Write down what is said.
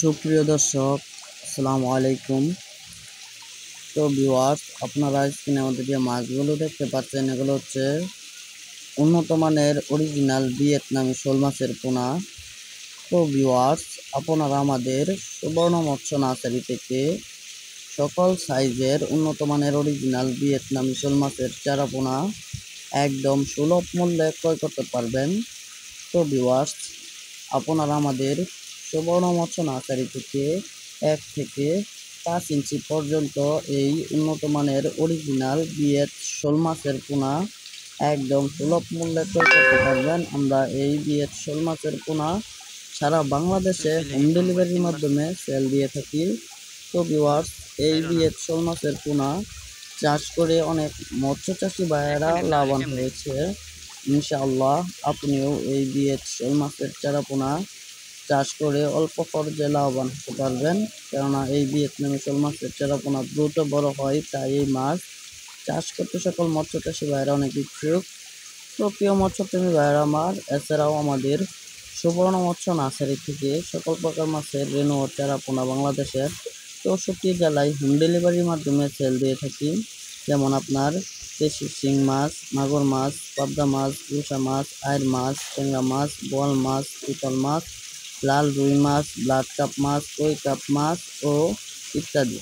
সুপ্রিয় দর্শক, আসসালামু আলাইকুম। তো ভিউয়ার্স, আপনারা স্ক্রিনের মধ্যে যে মাছগুলো দেখতে পাচ্ছেন এগুলো হচ্ছে উন্নত মানের অরিজিনাল ভিয়েতনামি শোল মাছের পোনা। তো ভিউয়ার্স, আপনারা আমাদের সুবর্ণ মৎস্য নার্সারি থেকে সকল সাইজের উন্নত মানের অরিজিনাল ভিয়েতনামি শোল মাছের চারা পোনা একদম সুলভ মূল্যে ক্রয় করতে পারবেন। তো ভিউয়ার্স, আপনারা আমাদের সুবর্ণ মৎস্য নার্সারি থেকে 1 থেকে 5 ইঞ্চি পর্যন্ত এই উন্নত মানের অরিজিনাল ভিয়েত শোল মাছের পোনা একদম সুলভ মূল্যে ক্রয় করতে পারবেন। আমরা এই ভিয়েত শোল মাছের পোনা সারা বাংলাদেশে হোম ডেলিভারির মাধ্যমে সেল দিয়ে থাকি। তো ভিউয়ার্স, এই ভিয়েত শোল মাছের পোনা চাষ করে অনেক মৎস্য চাষি ভাইয়েরা লাভবান হয়েছে। ইনশাআল্লাহ আপনিও এই ভিয়েত শোল মাছের চারা পোনা চাষ করে অল্প খরচে লাভবান হতে পারবেন। কেননা এই ভিয়েতনামি শোল মাছের চারা পোনা দ্রুত বড় হয়, তাই এই মাছ চাষ করতে সকল মৎস্য চাষি ভাইয়েরা অনেক ইচ্ছুক। তো প্রিয় মৎস্যপ্রেমী ভাইয়েরা আমার, এছাড়াও আমাদের সুবর্ণ মৎস্য নার্সারি থেকে সকল প্রকার মাছের রেণু ও চারা পোনা বাংলাদেশের 64 জেলায় হোম ডেলিভারির মাধ্যমে সেল দিয়ে থাকি। যেমন আপনার দেশি শিং মাছ, মাগুর মাছ, পাবদা মাছ, গুলশা মাছ, আইড় মাছ, ট্যাংরা মাছ, বোয়াল মাছ, চিতল মাছ, লাল রুই মাছ, ব্লাড কাপ মাছ, কই কাপ মাছ ও ইত্যাদি।